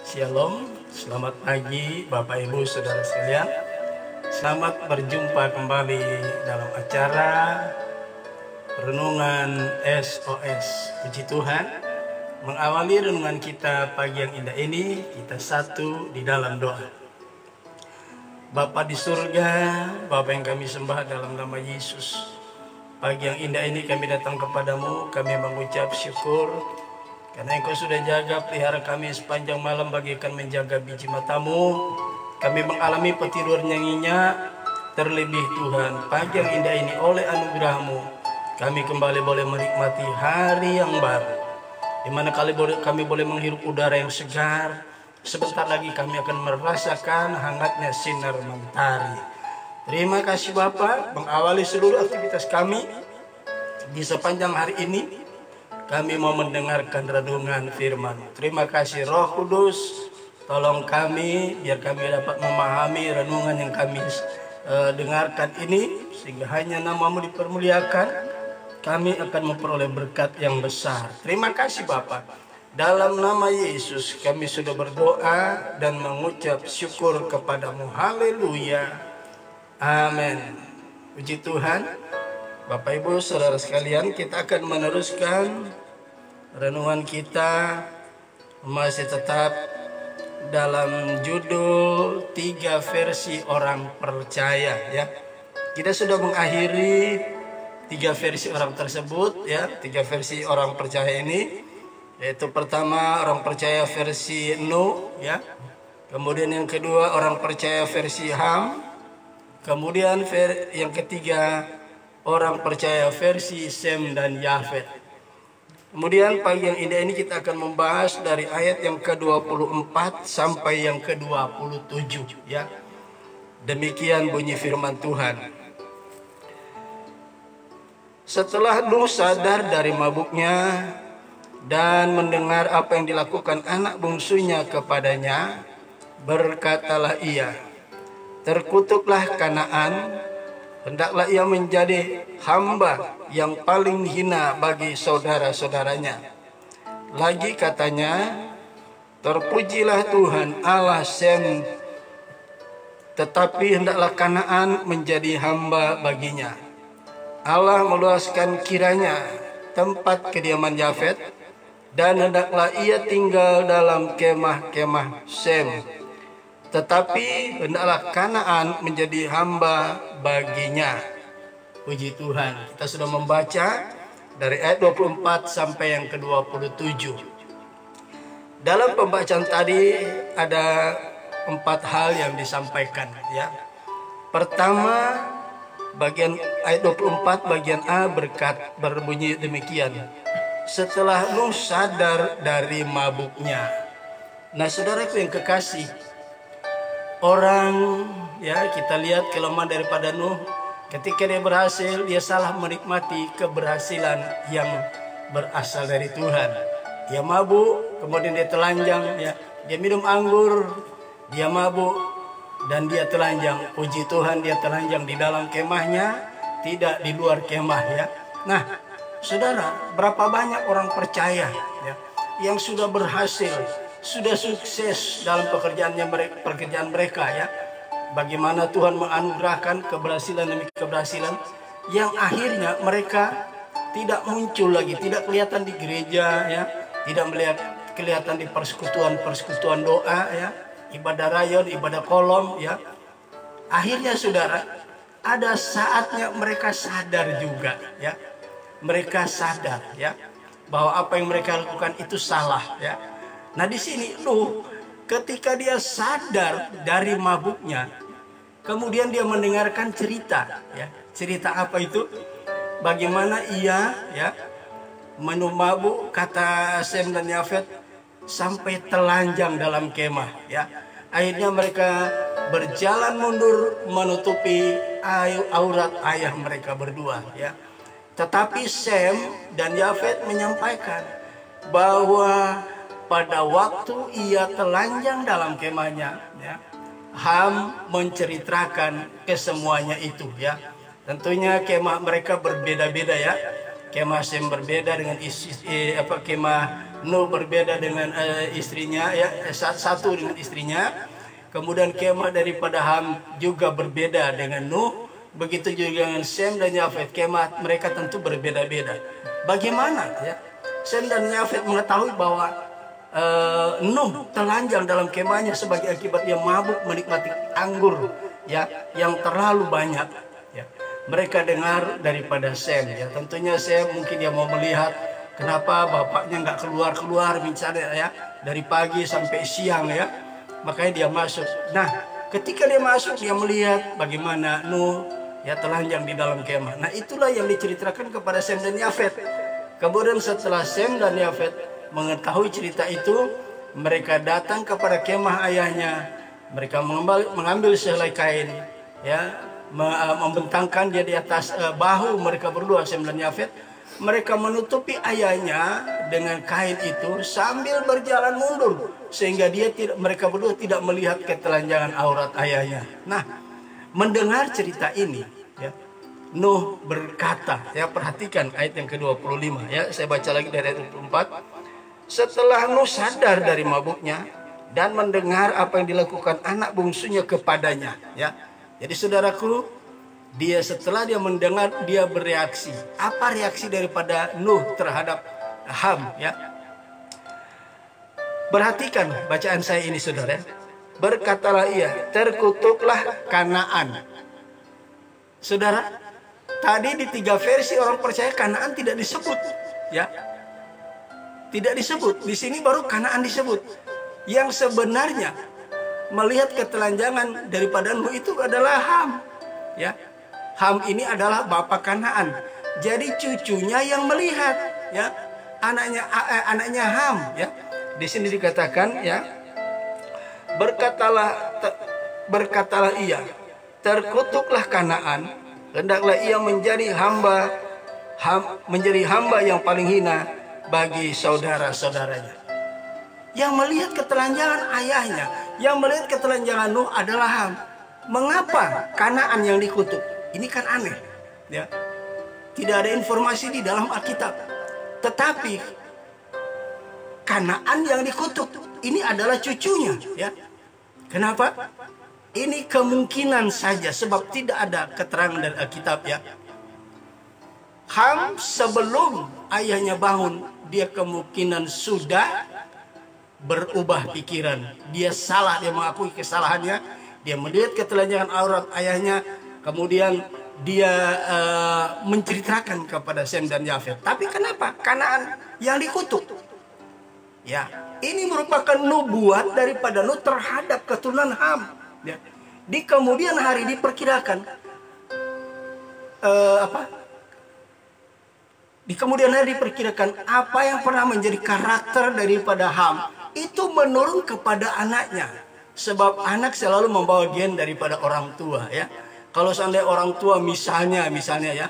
Shalom, selamat pagi Bapak Ibu Saudara sekalian. Selamat berjumpa kembali dalam acara Renungan SOS. Puji Tuhan, mengawali renungan kita pagi yang indah ini, kita satu di dalam doa. Bapa di surga, Bapa yang kami sembah dalam nama Yesus. Pagi yang indah ini kami datang kepadamu, kami mengucap syukur karena Engkau sudah jaga pelihara kami sepanjang malam bagaikan menjaga biji matamu. Kami mengalami petidurnya nyenyak. Terlebih Tuhan, pagi yang indah ini oleh anugerah-Mu kami kembali boleh menikmati hari yang baru, di mana kami boleh menghirup udara yang segar. Sebentar lagi kami akan merasakan hangatnya sinar mentari. Terima kasih Bapa, mengawali seluruh aktivitas kami di sepanjang hari ini. Kami mau mendengarkan renungan firman. Terima kasih Roh Kudus, tolong kami biar kami dapat memahami renungan yang kami dengarkan ini, sehingga hanya nama-Mu dipermuliakan. Kami akan memperoleh berkat yang besar. Terima kasih Bapa. Dalam nama Yesus kami sudah berdoa dan mengucap syukur kepadamu. Haleluya. Amin. Puji Tuhan. Bapak Ibu Saudara sekalian, kita akan meneruskan renungan kita masih tetap dalam judul 3 versi orang percaya ya. Kita sudah mengakhiri 3 versi orang tersebut ya, 3 versi orang percaya ini, yaitu pertama orang percaya versi Nuh ya. Kemudian yang kedua orang percaya versi Ham. Kemudian yang ketiga orang percaya versi Sem dan Yafet. Kemudian pagi yang indah ini kita akan membahas dari ayat yang ke-24 sampai yang ke-27 ya. Demikian bunyi firman Tuhan. Setelah Nuh sadar dari mabuknya dan mendengar apa yang dilakukan anak bungsunya kepadanya, berkatalah ia, "Terkutuklah Kanaan, hendaklah ia menjadi hamba yang paling hina bagi saudara-saudaranya." Lagi katanya, "Terpujilah Tuhan Allah Sem, tetapi hendaklah Kanaan menjadi hamba baginya." Allah meluaskan kiranya tempat kediaman Yafet, dan hendaklah ia tinggal dalam kemah-kemah Sem, tetapi hendaklah Kanaan menjadi hamba baginya. Puji Tuhan, kita sudah membaca dari ayat 24 sampai yang ke-27. Dalam pembacaan tadi ada 4 hal yang disampaikan ya. Pertama, bagian ayat 24 bagian A berbunyi demikian. Setelah Nuh sadar dari mabuknya. Nah, saudaraku yang kekasih, orang ya, kita lihat kelemahan daripada Nuh. Ketika dia berhasil, dia salah menikmati keberhasilan yang berasal dari Tuhan. Dia mabuk, kemudian dia telanjang ya. Dia minum anggur, dia mabuk dan dia telanjang. Puji Tuhan, dia telanjang di dalam kemahnya, tidak di luar kemah ya. Nah, saudara, berapa banyak orang percaya ya, yang sudah berhasil, sudah sukses dalam pekerjaan mereka ya. Bagaimana Tuhan menganugerahkan keberhasilan demi keberhasilan, yang akhirnya mereka tidak muncul lagi, tidak kelihatan di gereja ya, tidak melihat kelihatan di persekutuan doa ya, ibadah rayon, ibadah kolom ya. Akhirnya saudara, ada saatnya mereka sadar juga ya. Mereka sadar ya bahwa apa yang mereka lakukan itu salah ya. Nah, di sini Nuh ketika dia sadar dari mabuknya, kemudian dia mendengarkan cerita ya. Cerita apa itu? Bagaimana ia ya minum mabuk, kata Sem dan Yafet, sampai telanjang dalam kemah ya. Akhirnya mereka berjalan mundur menutupi aurat ayah mereka berdua ya. Tetapi Sem dan Yafet menyampaikan bahwa pada waktu ia telanjang dalam kemahnya ya, Ham menceritakan kesemuanya itu ya. Tentunya kemah mereka berbeda-beda ya. Kemah Sem berbeda dengan kemah Nuh berbeda dengan istrinya, ya, satu dengan istrinya. Kemudian kemah daripada Ham juga berbeda dengan Nuh. Begitu juga dengan Sem dan Yafet, kemah mereka tentu berbeda-beda. Bagaimana ya Sem dan Yafet mengetahui bahwa Nuh telanjang dalam kemahnya sebagai akibat dia mabuk menikmati anggur ya yang terlalu banyak ya. Mereka dengar daripada Sem ya, tentunya Sem mungkin dia mau melihat kenapa bapaknya nggak keluar misalnya ya dari pagi sampai siang ya, makanya dia masuk. Nah ketika dia masuk dia melihat bagaimana Nuh ya telanjang di dalam kemah. Nah itulah yang diceritakan kepada Sem dan Yafet. Kemudian setelah Sem dan Yafet mengetahui cerita itu, mereka datang kepada kemah ayahnya. Mereka mengambil sehelai kain, ya, membentangkan dia di atas bahu mereka berdua, Sem dan Yafet. Mereka menutupi ayahnya dengan kain itu sambil berjalan mundur, sehingga mereka berdua tidak melihat ketelanjangan aurat ayahnya. Nah, mendengar cerita ini, ya, Nuh berkata, ya perhatikan ayat yang ke-25, ya saya baca lagi dari ayat 24. Setelah Nuh sadar dari mabuknya dan mendengar apa yang dilakukan anak bungsunya kepadanya, ya. Jadi saudaraku, setelah dia mendengar, dia bereaksi. Apa reaksi daripada Nuh terhadap Ham, ya? Perhatikan bacaan saya ini, saudara. Berkatalah ia, terkutuklah Kanaan. Saudara, tadi di 3 versi orang percaya Kanaan tidak disebut, ya. Tidak disebut. Di sini baru Kanaan disebut. Yang sebenarnya melihat ketelanjangan daripada Nuh itu adalah Ham, ya. Ham ini adalah bapak Kanaan. Jadi cucunya yang melihat, ya. Anaknya Ham, ya. Di sini dikatakan, ya. Berkatalah ia, terkutuklah Kanaan, hendaklah ia menjadi hamba yang paling hina bagi saudara-saudaranya. Yang melihat ketelanjangan ayahnya, yang melihat ketelanjangan Nuh adalah Ham. Mengapa Kanaan yang dikutuk? Ini kan aneh, ya. Tidak ada informasi di dalam Alkitab. Tetapi Kanaan yang dikutuk ini adalah cucunya, ya. Kenapa? Ini kemungkinan saja sebab tidak ada keterangan dari Alkitab, ya. Ham sebelum ayahnya bangun, dia kemungkinan sudah berubah pikiran. Dia salah, dia mengakui kesalahannya. Dia melihat ketelanjangan aurat ayahnya. Kemudian dia menceritakan kepada Sem dan Yafet. Tapi kenapa Kanaan yang dikutuk? Ya, ini merupakan nubuat daripada Nuh terhadap keturunan Ham. Ya. Di kemudian hari diperkirakan Di kemudian hari diperkirakan apa yang pernah menjadi karakter daripada Ham itu menurun kepada anaknya. Sebab anak selalu membawa gen daripada orang tua, ya. Kalau seandainya orang tua misalnya ya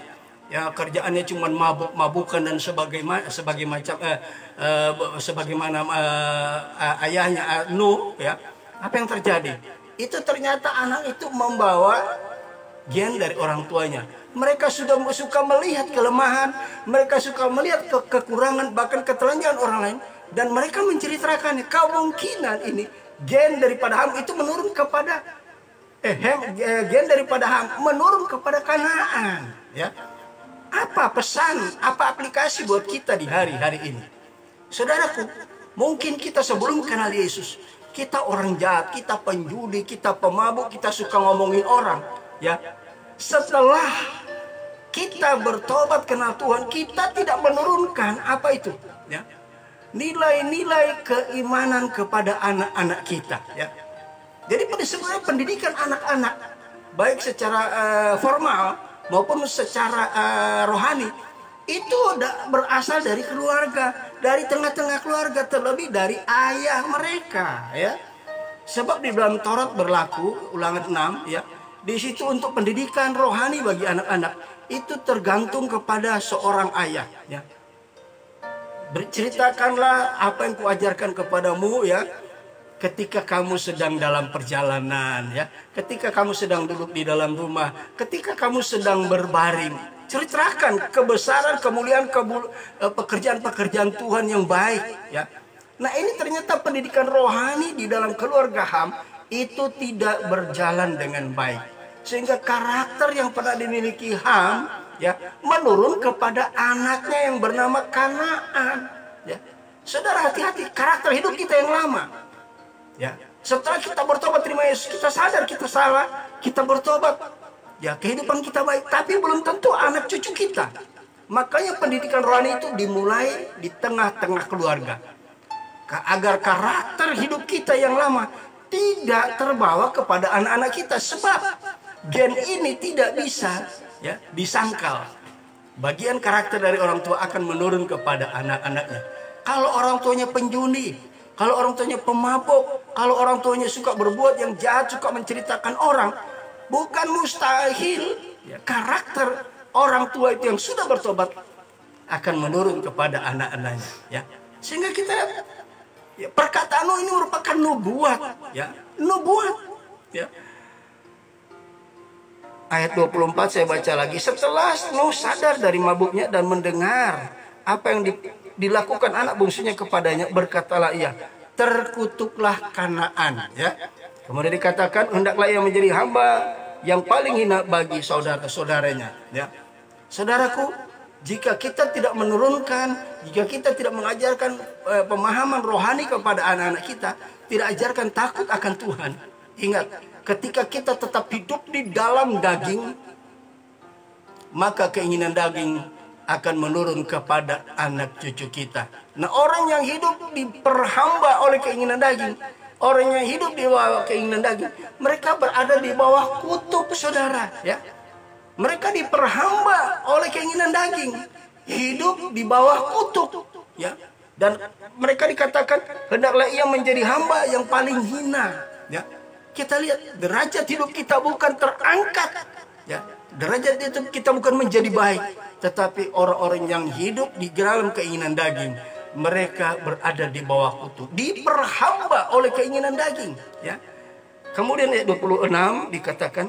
kerjaannya cuma mabuk-mabukan dan sebagaimana ayahnya Nuh, ya. Apa yang terjadi? Itu ternyata anak itu membawa gen dari orang tuanya. Mereka sudah suka melihat kelemahan, mereka suka melihat kekurangan, bahkan ketelanjangan orang lain, dan mereka menceritakannya. Kemungkinan ini gen daripada Ham itu menurun kepada gen daripada Ham menurun kepada Kanaan, ya. Apa pesan, apa aplikasi buat kita di hari-hari ini? Saudaraku, mungkin kita sebelum kenal Yesus, kita orang jahat, kita penjudi, kita pemabuk, kita suka ngomongin orang, ya. Setelah kita bertobat kenal Tuhan, kita tidak menurunkan apa itu, ya. Nilai-nilai keimanan kepada anak-anak kita, ya. Jadi sebenarnya pendidikan anak-anak baik secara formal maupun secara rohani itu berasal dari keluarga, dari tengah-tengah keluarga, terlebih dari ayah mereka, ya. Sebab di dalam Taurat berlaku Ulangan 6, ya. Di situ untuk pendidikan rohani bagi anak-anak itu tergantung kepada seorang ayah, ya. Berceritakanlah apa yang kuajarkan kepadamu, ya, ketika kamu sedang dalam perjalanan, ya, ketika kamu sedang duduk di dalam rumah, ketika kamu sedang berbaring, ceritakan kebesaran, kemuliaan, pekerjaan-pekerjaan Tuhan yang baik, ya. Nah, ini ternyata pendidikan rohani di dalam keluarga Ham itu tidak berjalan dengan baik. Sehingga karakter yang pernah dimiliki Ham, ya, menurun kepada anaknya yang bernama Kanaan, ya. Saudara, hati-hati, karakter hidup kita yang lama, ya. Setelah kita bertobat terima Yesus, kita sadar kita salah, kita bertobat, ya, kehidupan kita baik, tapi belum tentu anak cucu kita. Makanya pendidikan rohani itu dimulai di tengah-tengah keluarga, agar karakter hidup kita yang lama tidak terbawa kepada anak-anak kita. Sebab gen ini tidak bisa, ya, disangkal. Bagian karakter dari orang tua akan menurun kepada anak-anaknya. Kalau orang tuanya penjudi, kalau orang tuanya pemabuk, kalau orang tuanya suka berbuat yang jahat, suka menceritakan orang, bukan mustahil, ya, karakter orang tua itu yang sudah bertobat akan menurun kepada anak-anaknya, ya. Sehingga kita, ya, perkataan ini merupakan nubuat, ya, nubuat, ya. Ayat 24 saya baca lagi. Setelah Nuh sadar dari mabuknya dan mendengar apa yang dilakukan anak bungsunya kepadanya, berkatalah ia, terkutuklah Kanaan, ya. Kemudian dikatakan, hendaklah ia menjadi hamba yang paling hina bagi saudara-saudaranya, ya. Saudaraku, jika kita tidak menurunkan, jika kita tidak mengajarkan pemahaman rohani kepada anak-anak kita, tidak ajarkan takut akan Tuhan, ingat, ketika kita tetap hidup di dalam daging, maka keinginan daging akan menurun kepada anak cucu kita. Nah, orang yang hidup diperhamba oleh keinginan daging, orang yang hidup di bawah keinginan daging, mereka berada di bawah kutub, saudara, ya. Mereka diperhamba oleh keinginan daging, hidup di bawah kutub, ya. Dan mereka dikatakan hendaklah ia menjadi hamba yang paling hina, ya. Kita lihat derajat hidup kita bukan terangkat, ya. Derajat hidup kita bukan menjadi baik, tetapi orang-orang yang hidup di dalam keinginan daging, mereka berada di bawah kutub, diperhamba oleh keinginan daging, ya. Kemudian ayat 26 dikatakan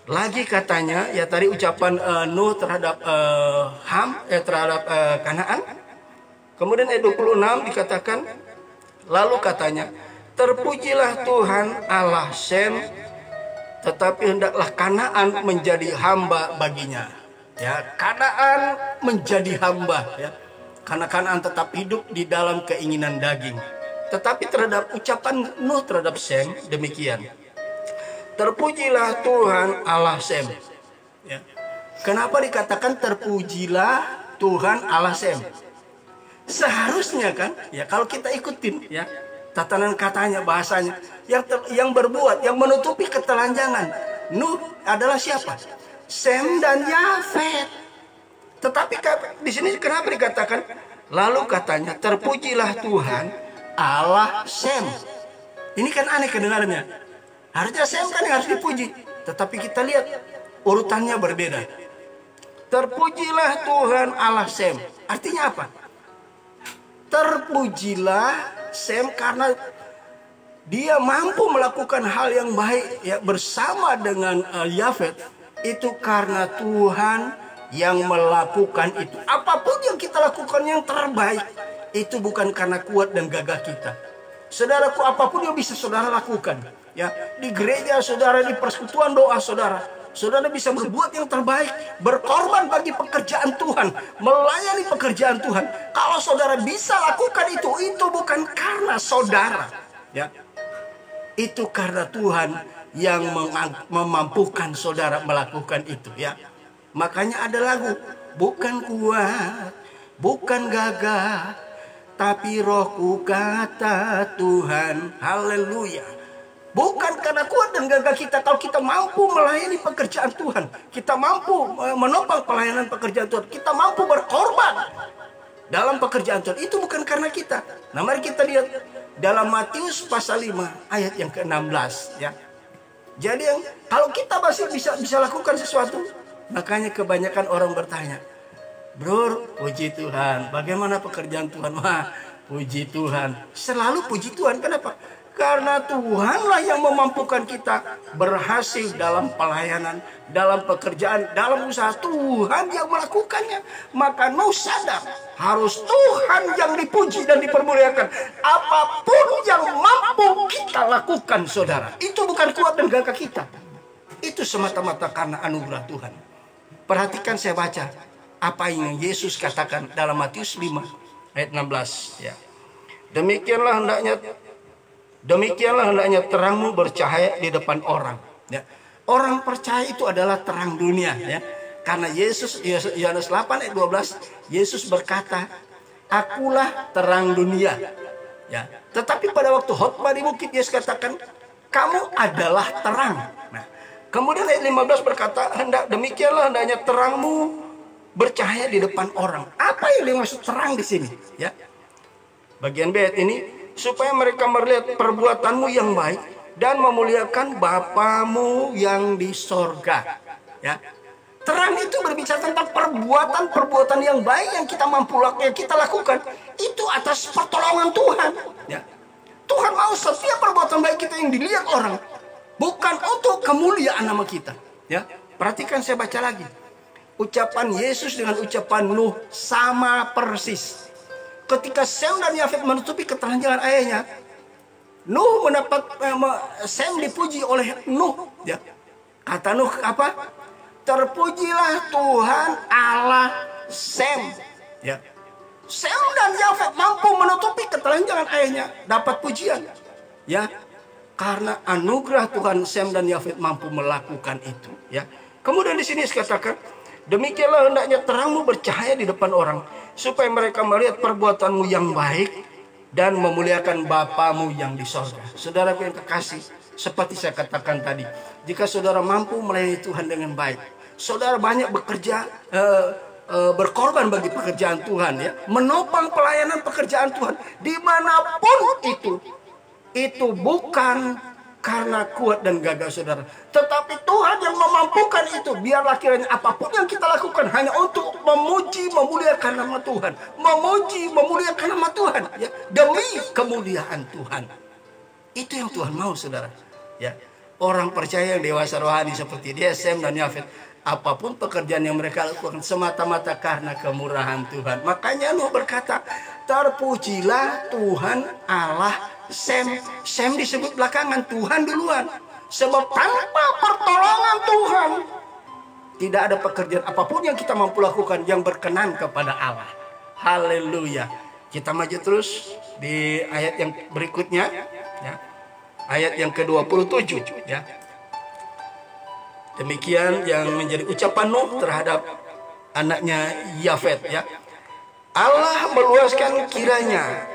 lagi, katanya, ya, tadi ucapan Nuh terhadap Ham, terhadap Kanaan. Kemudian ayat 26 dikatakan, lalu katanya, terpujilah Tuhan Allah Sem, tetapi hendaklah Kanaan menjadi hamba baginya. Ya, Kanaan menjadi hamba, ya. Karena Kanaan tetap hidup di dalam keinginan daging. Tetapi terhadap ucapan Nuh terhadap Sem demikian. Terpujilah Tuhan Allah Sem. Ya. Kenapa dikatakan terpujilah Tuhan Allah Sem? Seharusnya kan, ya, kalau kita ikutin, ya, tatanan katanya, bahasanya, yang berbuat, yang menutupi ketelanjangan. Nuh adalah siapa? Sem dan Yafet. Tetapi di sini kenapa dikatakan? Lalu katanya terpujilah Tuhan Allah Sem. Ini kan aneh kedengarannya. Harusnya Sem kan yang harus dipuji, tetapi kita lihat urutannya berbeda. Terpujilah Tuhan Allah Sem. Artinya apa? Terpujilah Sem karena dia mampu melakukan hal yang baik, ya, bersama dengan Yafet. Itu karena Tuhan yang melakukan itu. Apapun yang kita lakukan yang terbaik, itu bukan karena kuat dan gagah kita. Saudaraku, apapun yang bisa saudara lakukan, ya, di gereja saudara, di persekutuan doa saudara, saudara bisa berbuat yang terbaik, berkorban bagi pekerjaan Tuhan, melayani pekerjaan Tuhan. Kalau saudara bisa lakukan itu bukan karena saudara, ya, itu karena Tuhan yang memampukan saudara melakukan itu, ya. Makanya ada lagu, bukan kuat, bukan gagah, tapi rohku kata Tuhan. Haleluya. Bukan karena kuat dan gagah kita. Kalau kita mampu melayani pekerjaan Tuhan, kita mampu menopang pelayanan pekerjaan Tuhan, kita mampu berkorban dalam pekerjaan Tuhan, itu bukan karena kita. Nah, mari kita lihat dalam Matius pasal 5 ayat yang ke-16, ya. Jadi kalau kita masih bisa lakukan sesuatu, makanya kebanyakan orang bertanya, "Bro, puji Tuhan, bagaimana pekerjaan Tuhan?" Wah, puji Tuhan. Selalu puji Tuhan. Kenapa? Karena Tuhanlah yang memampukan kita berhasil dalam pelayanan, dalam pekerjaan, dalam usaha. Tuhan yang melakukannya. Maka Nuh sadar harus Tuhan yang dipuji dan dipermuliakan. Apapun yang mampu kita lakukan, saudara, itu bukan kuat dan gagah kita. Itu semata-mata karena anugerah Tuhan. Perhatikan, saya baca apa yang Yesus katakan dalam Matius 5 ayat 16 ya. Demikianlah hendaknya terangmu bercahaya di depan orang ya. Orang percaya itu adalah terang dunia ya. Karena Yesus, Yohanes 8 ayat 12, Yesus berkata, akulah terang dunia ya. Tetapi pada waktu khotbah di bukit, Yesus katakan, kamu adalah terang. Nah, kemudian ayat 15 berkata, demikianlah hendaknya terangmu bercahaya di depan orang. Apa yang dimaksud terang di sini ya? Bagian B ini, supaya mereka melihat perbuatanmu yang baik dan memuliakan Bapamu yang di sorga ya. Terang itu berbicara tentang perbuatan yang baik yang kita mampu lakukan itu atas pertolongan Tuhan ya. Tuhan mau setiap perbuatan baik kita yang dilihat orang, bukan untuk kemuliaan nama kita ya. Perhatikan, saya baca lagi. Ucapan Yesus dengan ucapan Nuh sama persis. Ketika Sem dan Yafet menutupi ketelanjangan ayahnya, Nuh Sem dipuji oleh Nuh ya. Kata Nuh apa? Terpujilah Tuhan Allah Sem ya. Sem dan Yafet mampu menutupi ketelanjangan ayahnya, dapat pujian ya. Karena anugerah Tuhan, Sem dan Yafet mampu melakukan itu ya. Kemudian di sini dikatakan, demikianlah hendaknya terangmu bercahaya di depan orang, supaya mereka melihat perbuatanmu yang baik dan memuliakan Bapamu yang di sorga. Saudaraku yang kekasih, seperti saya katakan tadi, jika saudara mampu melayani Tuhan dengan baik, saudara banyak bekerja, berkorban bagi pekerjaan Tuhan ya, menopang pelayanan pekerjaan Tuhan dimanapun itu bukan karena kuat dan gagah saudara, tetapi Tuhan yang memampukan itu. Biarlah kiranya apapun yang kita lakukan hanya untuk memuji, memuliakan nama Tuhan, memuji, memuliakan nama Tuhan ya, demi kemuliaan Tuhan. Itu yang Tuhan mau, saudara ya. Orang percaya yang dewasa rohani seperti dia, Sem dan Yafet, apapun pekerjaan yang mereka lakukan semata-mata karena kemurahan Tuhan. Makanya Nuh berkata, terpujilah Tuhan Allah Sem. Sem disebut belakangan, Tuhan duluan. Sebab tanpa pertolongan Tuhan, tidak ada pekerjaan apapun yang kita mampu lakukan yang berkenan kepada Allah. Haleluya. Kita maju terus di ayat yang berikutnya ya. Ayat yang ke-27 ya. Demikian yang menjadi ucapan Nuh terhadap anaknya Yafet ya. Allah meluaskan kiranya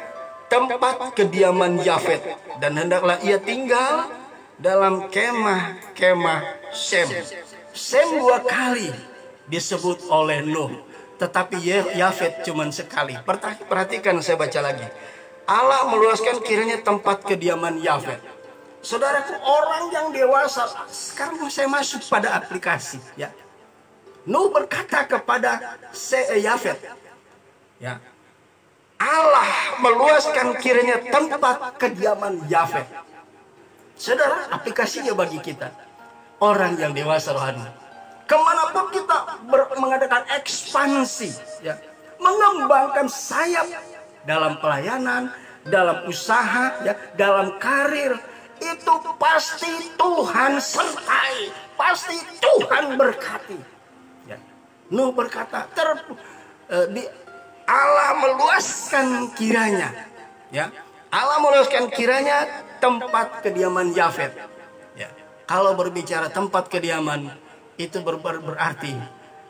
tempat kediaman Yafet, dan hendaklah ia tinggal dalam kemah-kemah Sem. Sem 2 kali disebut oleh Nuh, tetapi Yafet cuma sekali. Perhatikan, saya baca lagi. Allah meluaskan kiranya tempat kediaman Yafet. Saudaraku, orang yang dewasa, sekarang saya masuk pada aplikasi ya. Nuh berkata kepada Yafet ya, Allah meluaskan kiranya tempat kediaman Yafet. Saudara, aplikasinya bagi kita, orang yang dewasa rohani, kemanapun kita mengadakan ekspansi ya, mengembangkan sayap dalam pelayanan, dalam usaha ya, dalam karir, itu pasti Tuhan sertai, pasti Tuhan berkati ya. Nuh berkata, Allah meluaskan kiranya ya. Allah meluaskan kiranya tempat kediaman Yafet ya. Kalau berbicara tempat kediaman itu berarti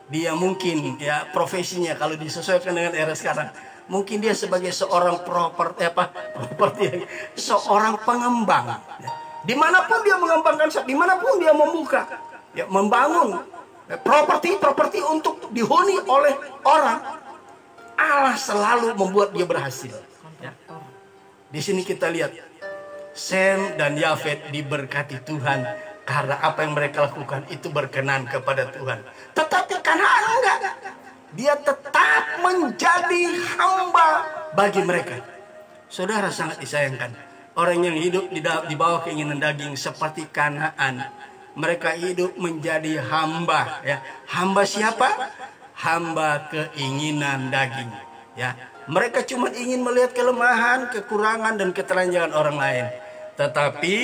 dia mungkin ya, profesinya kalau disesuaikan dengan era sekarang, mungkin dia sebagai seorang seorang pengembang ya. Dimanapun dia mengembangkan, dimanapun dia membuka ya, membangun properti untuk dihuni oleh orang, Allah selalu membuat dia berhasil ya. Di sini kita lihat Sem dan Yafet diberkati Tuhan karena apa yang mereka lakukan itu berkenan kepada Tuhan. Tetapi karena enggak, dia tetap menjadi hamba bagi mereka. Saudara, sangat disayangkan Orang yang hidup di bawah keinginan daging seperti Kanaan. Mereka hidup menjadi hamba, ya. Hamba siapa? Hamba keinginan daging, ya. Mereka cuma ingin melihat kelemahan, kekurangan dan ketelanjangan orang lain. Tetapi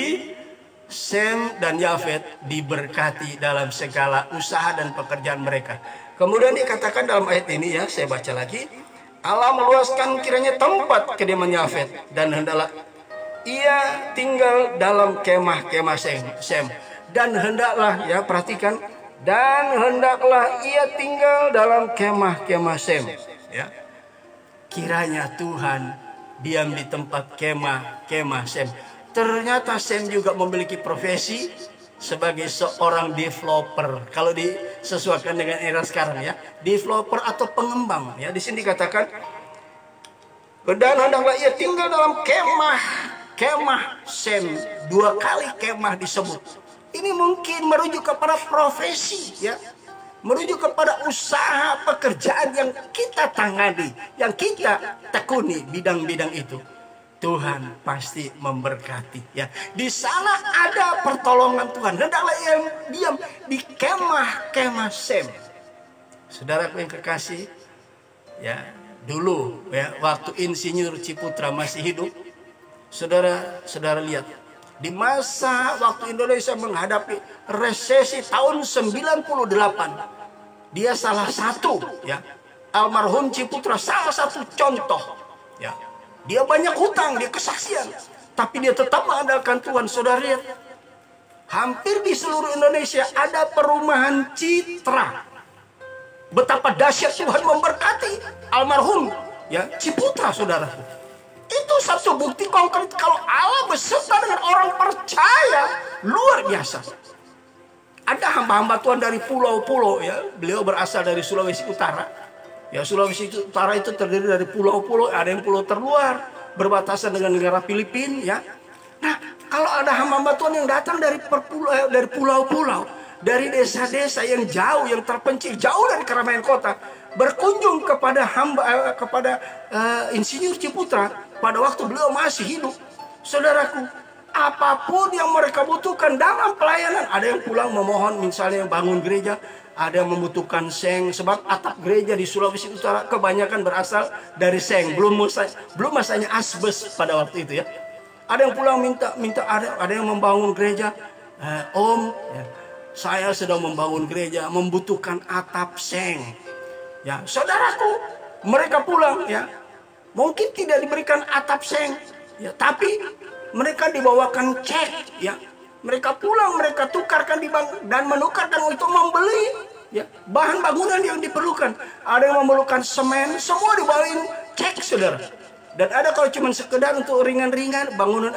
Sem dan Yafet diberkati dalam segala usaha dan pekerjaan mereka. Kemudian dikatakan dalam ayat ini, ya, saya baca lagi. Allah meluaskan kiranya tempat kediaman Yafet, dan hendaklah ia tinggal dalam kemah-kemah Sem. Dan hendaklah, ya, perhatikan, dan hendaklah ia tinggal dalam kemah-kemah Sem, ya. Kiranya Tuhan diam di tempat kemah-kemah Sem. Ternyata Sem juga memiliki profesi sebagai seorang developer. Kalau disesuaikan dengan era sekarang, ya, developer atau pengembang, ya. Di sini dikatakan, dan hendaklah ia tinggal dalam kemah Sem. 2 kali kemah disebut. Ini mungkin merujuk kepada profesi, ya, merujuk kepada usaha pekerjaan yang kita tangani, yang kita tekuni bidang-bidang itu. Tuhan pasti memberkati, ya. Di sana ada pertolongan Tuhan. Hendaklah ia diam di kemah-kemah Sem. Saudaraku yang kekasih, ya, dulu, ya, waktu Insinyur Ciputra masih hidup, saudara lihat, di masa waktu Indonesia menghadapi resesi tahun 98, dia salah satu, ya, almarhum Ciputra salah satu contoh, ya. Dia banyak hutang, dia kesaksian, tapi dia tetap mengandalkan Tuhan. Saudara lihat, hampir di seluruh Indonesia ada perumahan Citra. Betapa dahsyat Tuhan memberkati almarhum, ya, Ciputra, saudaraku. Itu satu bukti konkret kalau Allah beserta dengan orang percaya, luar biasa. Ada hamba-hamba Tuhan dari pulau-pulau, ya. Beliau berasal dari Sulawesi Utara. Ya, Sulawesi Utara itu terdiri dari pulau-pulau, ada yang pulau terluar, berbatasan dengan negara Filipina, ya. Nah, kalau ada hamba-hamba Tuhan yang datang dari pulau-pulau, dari desa-desa yang jauh, yang terpencil, jauh dari keramaian kota, berkunjung kepada Insinyur Ciputra pada waktu beliau masih hidup. Saudaraku, apapun yang mereka butuhkan dalam pelayanan, ada yang pulang memohon, misalnya yang bangun gereja, ada yang membutuhkan seng, sebab atap gereja di Sulawesi Utara kebanyakan berasal dari seng, belum masanya asbes pada waktu itu, ya. Ada yang pulang minta ada yang membangun gereja, Om, ya, saya sedang membangun gereja, membutuhkan atap seng, ya. Saudaraku, mereka pulang, ya, mungkin tidak diberikan atap seng, ya, tapi mereka dibawakan cek, ya. Mereka pulang, mereka tukarkan di bank dan menukarkan untuk membeli, ya, bahan bangunan yang diperlukan. Ada yang memerlukan semen, semua dibawain cek, saudara. Dan ada kalau cuma sekedar untuk ringan-ringan bangunan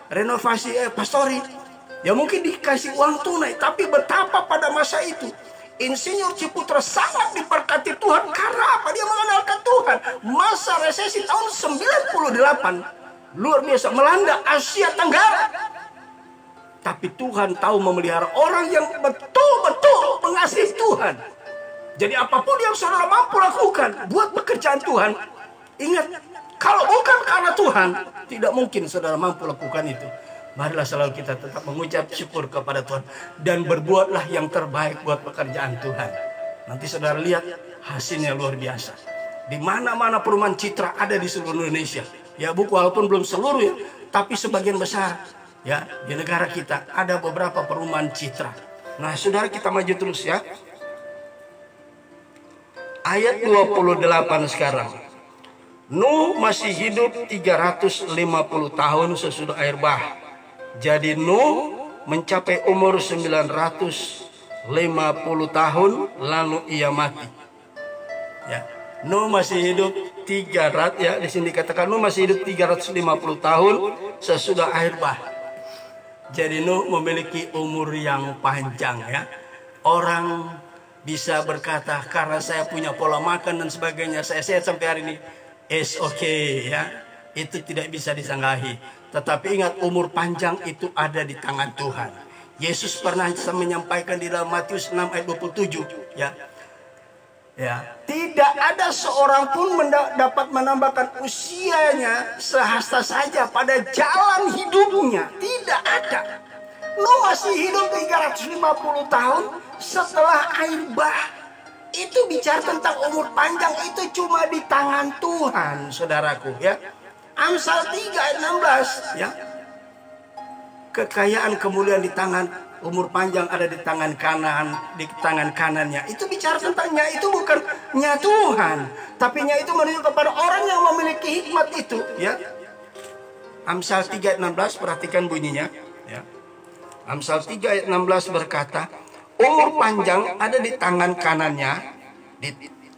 renovasi pastori, ya mungkin dikasih uang tunai. Tapi betapa pada masa itu Insinyur Ciputra sangat diberkati Tuhan. Karena apa? Dia mengandalkan Tuhan. Masa resesi tahun 98 luar biasa melanda Asia Tenggara. Tapi Tuhan tahu memelihara orang yang betul-betul mengasihi Tuhan. Jadi apapun yang saudara mampu lakukan buat pekerjaan Tuhan, ingat, kalau bukan karena Tuhan, tidak mungkin saudara mampu lakukan itu. Marilah selalu kita tetap mengucap syukur kepada Tuhan dan berbuatlah yang terbaik buat pekerjaan Tuhan. Nanti saudara lihat hasilnya luar biasa. Di mana-mana perumahan Citra ada di seluruh Indonesia. Ya, Bu, walaupun belum seluruh, ya, tapi sebagian besar, ya, di negara kita ada beberapa perumahan Citra. Nah, saudara, kita maju terus, ya. Ayat 28 sekarang. Nuh masih hidup 350 tahun sesudah air bah. Jadi Nuh mencapai umur 950 tahun lalu ia mati. Ya, Nuh masih hidup 300, ya, di sini dikatakan Nuh masih hidup 350 tahun sesudah air bah. Jadi Nuh memiliki umur yang panjang, ya. Orang bisa berkata karena saya punya pola makan dan sebagainya, saya sehat sampai hari ini. It's okay, ya. Itu tidak bisa disanggahi. Tetapi ingat, umur panjang itu ada di tangan Tuhan. Yesus pernah menyampaikan di dalam Matius 6 ayat 27, ya. Ya, tidak ada seorang pun dapat menambahkan usianya sehasta saja pada jalan hidupnya. Tidak ada. Nuh masih hidup 350 tahun setelah air bah. Itu bicara tentang umur panjang, itu cuma di tangan Tuhan, saudaraku, ya. Amsal 3 ayat 16, ya. Kekayaan kemuliaan di tangan, umur panjang ada di tangan kanan, di tangan kanannya. Itu bicara tentangnya, itu bukannya Tuhan, tapi nya itu menunjuk kepada orang yang memiliki hikmat itu, ya. Amsal 3 ayat 16, perhatikan bunyinya, ya. Amsal 3 ayat 16 berkata, umur panjang ada di tangan kanannya,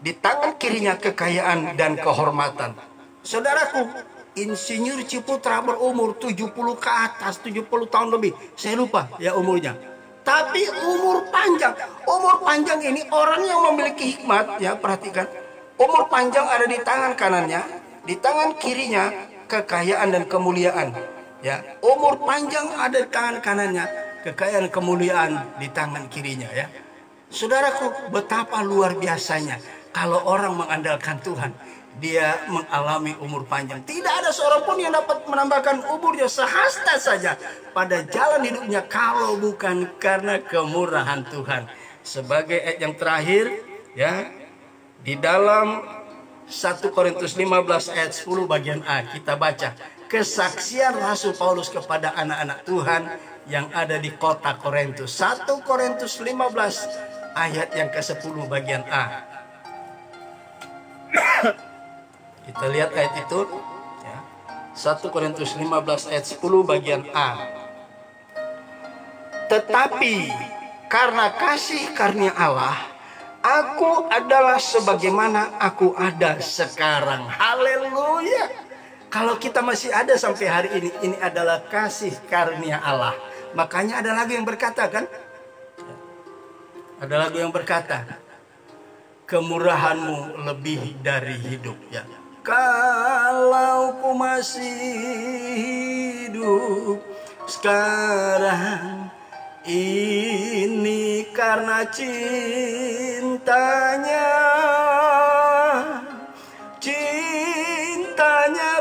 di tangan kirinya kekayaan dan kehormatan. Saudaraku, Insinyur Ciputra berumur 70 ke atas, 70 tahun lebih. Saya lupa ya umurnya. Tapi umur panjang ini orang yang memiliki hikmat, ya, perhatikan. Umur panjang ada di tangan kanannya, di tangan kirinya kekayaan dan kemuliaan. Ya, umur panjang ada di tangan kanannya, kekayaan kemuliaan di tangan kirinya, ya. Saudaraku, betapa luar biasanya kalau orang mengandalkan Tuhan, dia mengalami umur panjang. Tidak ada seorang pun yang dapat menambahkan umurnya sehasta saja pada jalan hidupnya kalau bukan karena kemurahan Tuhan. Sebagai ayat yang terakhir, ya, di dalam 1 Korintus 15 ayat 10 bagian A kita baca kesaksian Rasul Paulus kepada anak-anak Tuhan yang ada di kota Korintus. 1 Korintus 15 ayat yang ke-10 bagian A. Kita lihat ayat itu, ya. 1 Korintus 15 ayat 10 bagian A. Tetapi karena kasih karunia Allah, aku adalah sebagaimana aku ada sekarang. Haleluya. Kalau kita masih ada sampai hari ini adalah kasih karunia Allah. Makanya ada lagu yang berkata, kan? Ada lagu yang berkata, kemurahanmu lebih dari hidup, ya. Kalau ku masih hidup sekarang ini karena cintanya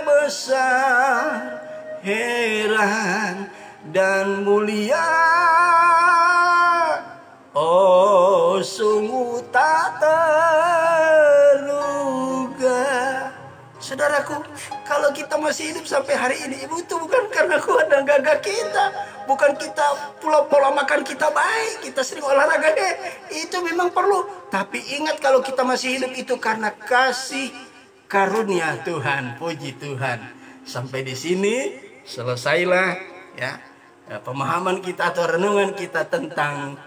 besar, heran dan mulia. Oh, sungguh tak terduga. Saudaraku, kalau kita masih hidup sampai hari ini, Ibu, itu bukan karena kuat dan gagah kita, bukan kita pola makan kita baik, kita sering olahraga deh, itu memang perlu. Tapi ingat, kalau kita masih hidup itu karena kasih karunia Tuhan. Puji Tuhan. Sampai di sini selesailah, ya, pemahaman kita atau renungan kita tentang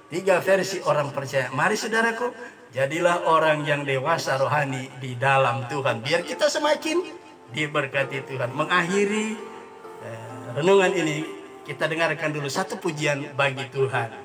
3 versi orang percaya. Mari saudaraku, jadilah orang yang dewasa rohani di dalam Tuhan, biar kita semakin diberkati Tuhan. Mengakhiri renungan ini, kita dengarkan dulu satu pujian bagi Tuhan.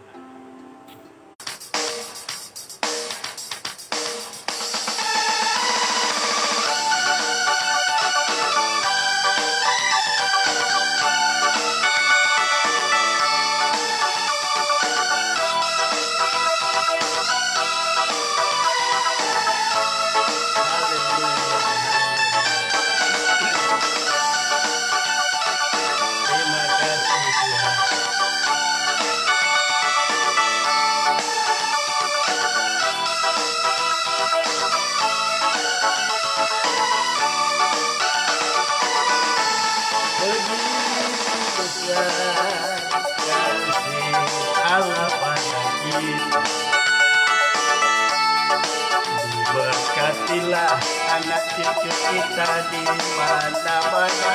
Diberkatilah anak cucu kita di mana-mana.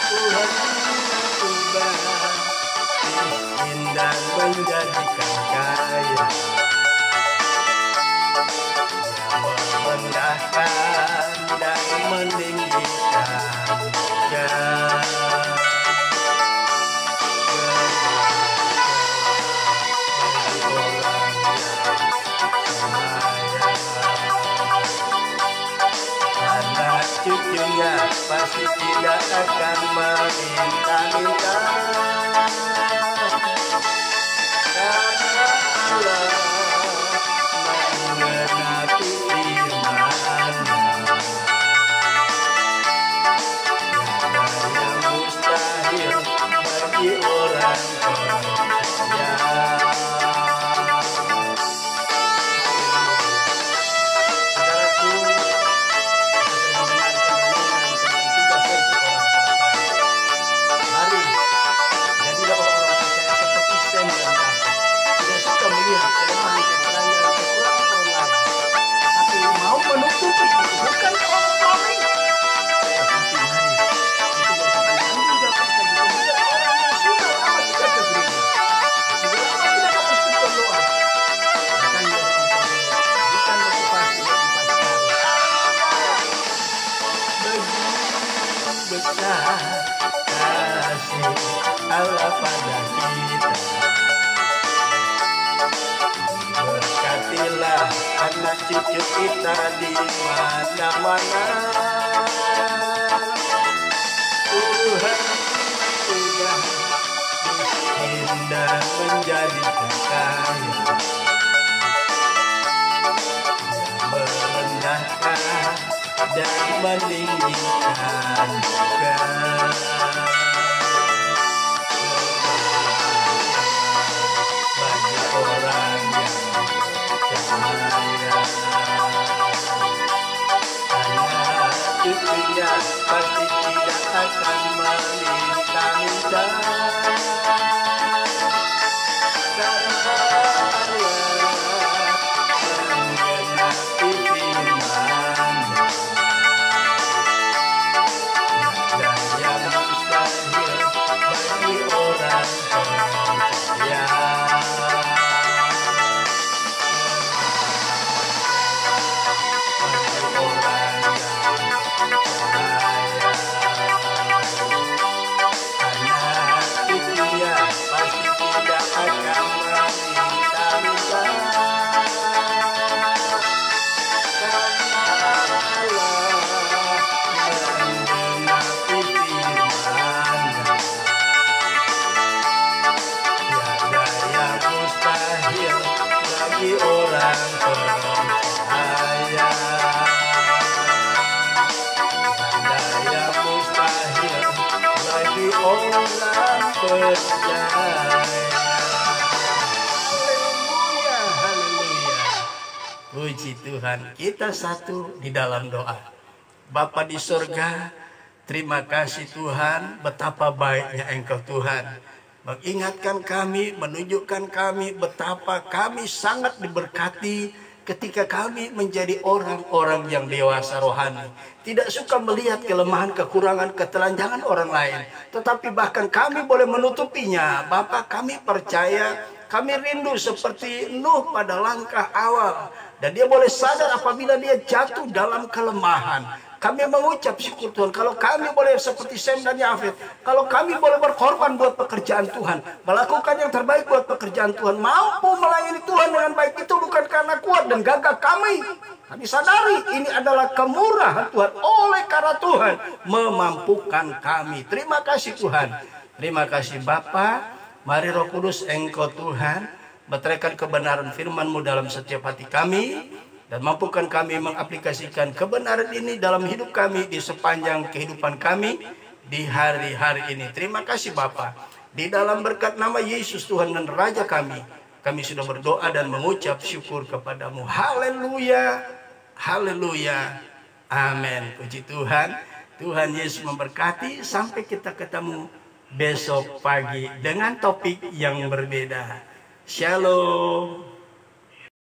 Tuhan ubah miskin dan menjadikan kaya. Dia merendahkan dan meninggikan Dia. Cucunya pasti tidak akan meminta-minta, karena Allah kasih Allah pada kita. Berkatilah anak cucu kita di mana-mana. Tuhan sudah miskin dan menjadi kaya, merendahkan dan meninggikan juga. Bagi orang yang percaya, anak cucunya pasti tidak akan meminta-minta, karena puji Tuhan, kita satu di dalam doa. Bapa di surga, terima kasih Tuhan, betapa baiknya Engkau Tuhan. Mengingatkan kami, menunjukkan kami betapa kami sangat diberkati ketika kami menjadi orang-orang yang dewasa rohani. Tidak suka melihat kelemahan, kekurangan, ketelanjangan orang lain, tetapi bahkan kami boleh menutupinya. Bapa, kami percaya, kami rindu seperti Nuh pada langkah awal. Dan dia boleh sadar apabila dia jatuh dalam kelemahan. Kami mengucap syukur Tuhan. Kalau kami boleh seperti Sem dan Yafet. Kalau kami boleh berkorban buat pekerjaan Tuhan. Melakukan yang terbaik buat pekerjaan Tuhan. Mampu melayani Tuhan dengan baik. Itu bukan karena kuat dan gagah kami. Kami sadari ini adalah kemurahan Tuhan. Oleh karena Tuhan memampukan kami. Terima kasih Tuhan. Terima kasih Bapa. Mari Roh Kudus Engkau Tuhan meteraikan kebenaran firman-Mu dalam setiap hati kami, dan mampukan kami mengaplikasikan kebenaran ini dalam hidup kami di sepanjang kehidupan kami di hari-hari ini. Terima kasih Bapa. Di dalam berkat nama Yesus Tuhan dan Raja kami sudah berdoa dan mengucap syukur kepadamu. Haleluya, haleluya, amin. Puji Tuhan. Tuhan Yesus memberkati. Sampai kita ketemu besok pagi dengan topik yang berbeda. Shalom.